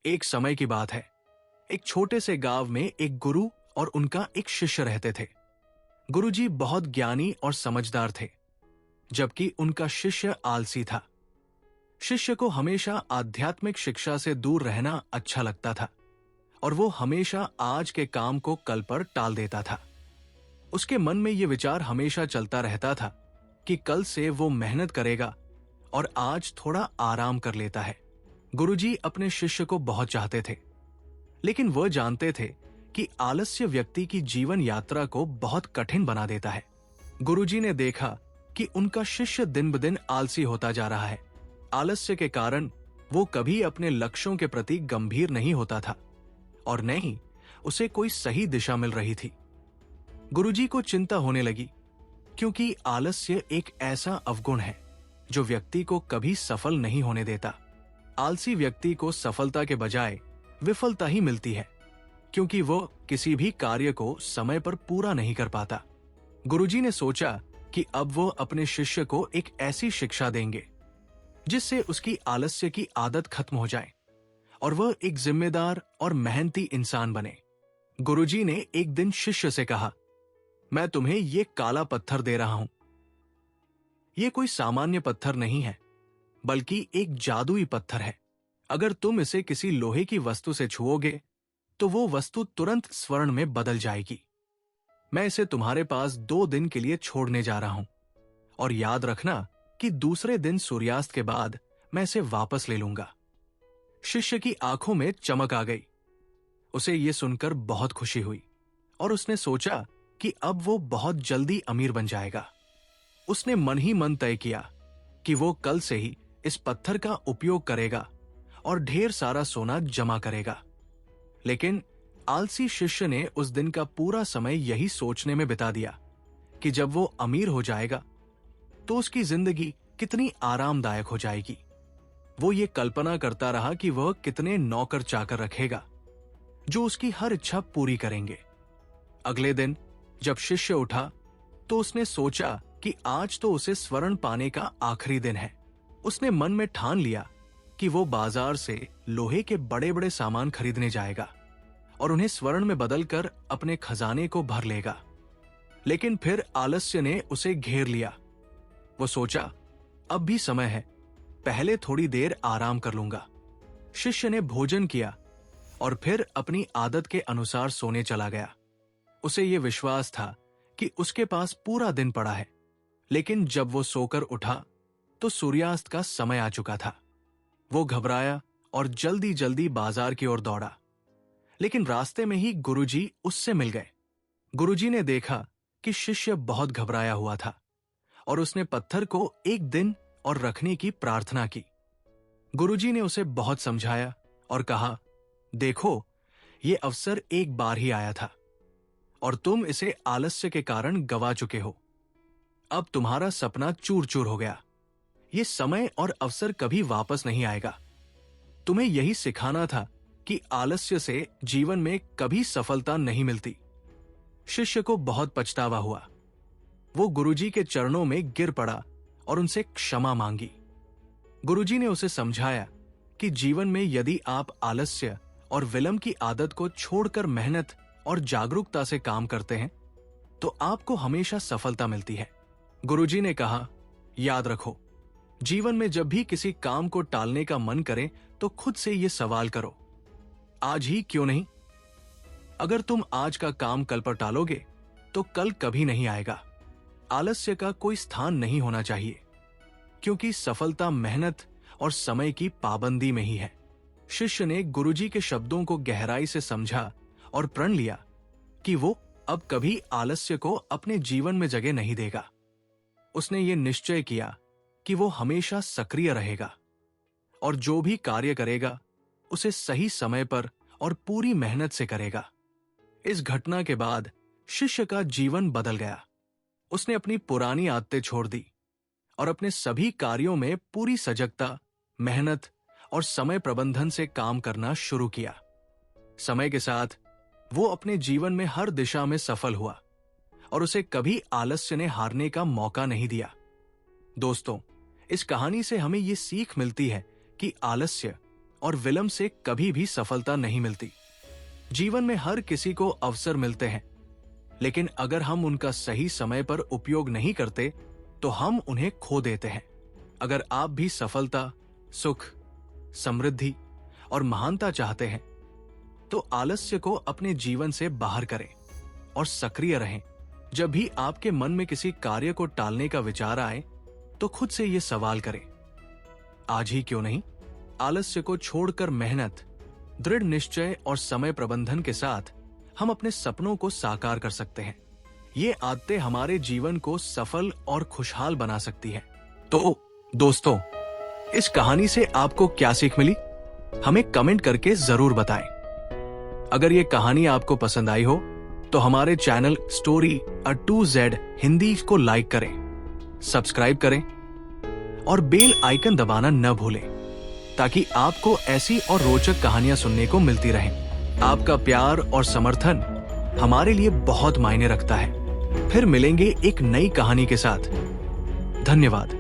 एक समय की बात है। एक छोटे से गांव में एक गुरु और उनका एक शिष्य रहते थे। गुरुजी बहुत ज्ञानी और समझदार थे, जबकि उनका शिष्य आलसी था। शिष्य को हमेशा आध्यात्मिक शिक्षा से दूर रहना अच्छा लगता था और वो हमेशा आज के काम को कल पर टाल देता था। उसके मन में ये विचार हमेशा चलता रहता था कि कल से वो मेहनत करेगा और आज थोड़ा आराम कर लेता है। गुरुजी अपने शिष्य को बहुत चाहते थे, लेकिन वह जानते थे कि आलस्य व्यक्ति की जीवन यात्रा को बहुत कठिन बना देता है। गुरुजी ने देखा कि उनका शिष्य दिन ब दिन आलसी होता जा रहा है। आलस्य के कारण वो कभी अपने लक्ष्यों के प्रति गंभीर नहीं होता था और न ही उसे कोई सही दिशा मिल रही थी। गुरुजी को चिंता होने लगी, क्योंकि आलस्य एक ऐसा अवगुण है जो व्यक्ति को कभी सफल नहीं होने देता। आलसी व्यक्ति को सफलता के बजाय विफलता ही मिलती है, क्योंकि वो किसी भी कार्य को समय पर पूरा नहीं कर पाता। गुरुजी ने सोचा कि अब वो अपने शिष्य को एक ऐसी शिक्षा देंगे जिससे उसकी आलस्य की आदत खत्म हो जाए और वह एक जिम्मेदार और मेहनती इंसान बने। गुरुजी ने एक दिन शिष्य से कहा, मैं तुम्हें ये काला पत्थर दे रहा हूं। ये कोई सामान्य पत्थर नहीं है, बल्कि एक जादुई पत्थर है। अगर तुम इसे किसी लोहे की वस्तु से छुओगे तो वो वस्तु तुरंत स्वर्ण में बदल जाएगी। मैं इसे तुम्हारे पास 2 दिन के लिए छोड़ने जा रहा हूं और याद रखना कि दूसरे दिन सूर्यास्त के बाद मैं इसे वापस ले लूंगा। शिष्य की आंखों में चमक आ गई। उसे यह सुनकर बहुत खुशी हुई और उसने सोचा कि अब वो बहुत जल्दी अमीर बन जाएगा। उसने मन ही मन तय किया कि वो कल से ही इस पत्थर का उपयोग करेगा और ढेर सारा सोना जमा करेगा। लेकिन आलसी शिष्य ने उस दिन का पूरा समय यही सोचने में बिता दिया कि जब वो अमीर हो जाएगा तो उसकी जिंदगी कितनी आरामदायक हो जाएगी। वो ये कल्पना करता रहा कि वह कितने नौकर चाकर रखेगा जो उसकी हर इच्छा पूरी करेंगे। अगले दिन जब शिष्य उठा तो उसने सोचा कि आज तो उसे स्वर्ण पाने का आखिरी दिन है। उसने मन में ठान लिया कि वो बाजार से लोहे के बड़े बड़े सामान खरीदने जाएगा और उन्हें स्वर्ण में बदलकर अपने खजाने को भर लेगा। लेकिन फिर आलस्य ने उसे घेर लिया। वो सोचा, अब भी समय है, पहले थोड़ी देर आराम कर लूंगा। शिष्य ने भोजन किया और फिर अपनी आदत के अनुसार सोने चला गया। उसे ये विश्वास था कि उसके पास पूरा दिन पड़ा है, लेकिन जब वो सोकर उठा तो सूर्यास्त का समय आ चुका था। वो घबराया और जल्दी जल्दी बाजार की ओर दौड़ा, लेकिन रास्ते में ही गुरुजी उससे मिल गए। गुरुजी ने देखा कि शिष्य बहुत घबराया हुआ था और उसने पत्थर को एक दिन और रखने की प्रार्थना की। गुरुजी ने उसे बहुत समझाया और कहा, देखो, ये अवसर एक बार ही आया था और तुम इसे आलस्य के कारण गवा चुके हो। अब तुम्हारा सपना चूर चूर हो गया। ये समय और अवसर कभी वापस नहीं आएगा। तुम्हें यही सिखाना था कि आलस्य से जीवन में कभी सफलता नहीं मिलती। शिष्य को बहुत पछतावा हुआ। वो गुरुजी के चरणों में गिर पड़ा और उनसे क्षमा मांगी। गुरुजी ने उसे समझाया कि जीवन में यदि आप आलस्य और विलंब की आदत को छोड़कर मेहनत और जागरूकता से काम करते हैं तो आपको हमेशा सफलता मिलती है। गुरुजी ने कहा, याद रखो, जीवन में जब भी किसी काम को टालने का मन करे तो खुद से ये सवाल करो, आज ही क्यों नहीं? अगर तुम आज का काम कल पर टालोगे तो कल कभी नहीं आएगा। आलस्य का कोई स्थान नहीं होना चाहिए, क्योंकि सफलता मेहनत और समय की पाबंदी में ही है। शिष्य ने गुरुजी के शब्दों को गहराई से समझा और प्रण लिया कि वो अब कभी आलस्य को अपने जीवन में जगह नहीं देगा। उसने ये निश्चय किया कि वो हमेशा सक्रिय रहेगा और जो भी कार्य करेगा उसे सही समय पर और पूरी मेहनत से करेगा। इस घटना के बाद शिष्य का जीवन बदल गया। उसने अपनी पुरानी आदतें छोड़ दी और अपने सभी कार्यों में पूरी सजगता, मेहनत और समय प्रबंधन से काम करना शुरू किया। समय के साथ वो अपने जीवन में हर दिशा में सफल हुआ और उसे कभी आलस्य ने हारने का मौका नहीं दिया। दोस्तों, इस कहानी से हमें ये सीख मिलती है कि आलस्य और विलंब से कभी भी सफलता नहीं मिलती। जीवन में हर किसी को अवसर मिलते हैं, लेकिन अगर हम उनका सही समय पर उपयोग नहीं करते तो हम उन्हें खो देते हैं। अगर आप भी सफलता, सुख, समृद्धि और महानता चाहते हैं तो आलस्य को अपने जीवन से बाहर करें और सक्रिय रहें। जब भी आपके मन में किसी कार्य को टालने का विचार आए तो खुद से यह सवाल करें, आज ही क्यों नहीं? आलस्य को छोड़कर मेहनत, दृढ़ निश्चय और समय प्रबंधन के साथ हम अपने सपनों को साकार कर सकते हैं। ये आदतें हमारे जीवन को सफल और खुशहाल बना सकती हैं। तो दोस्तों, इस कहानी से आपको क्या सीख मिली? हमें कमेंट करके जरूर बताएं। अगर ये कहानी आपको पसंद आई हो तो हमारे channel Story A to Z Hindi को लाइक करें, सब्सक्राइब करें और बेल आइकन दबाना न भूलें, ताकि आपको ऐसी और रोचक कहानियां सुनने को मिलती रहें। आपका प्यार और समर्थन हमारे लिए बहुत मायने रखता है। फिर मिलेंगे एक नई कहानी के साथ। धन्यवाद।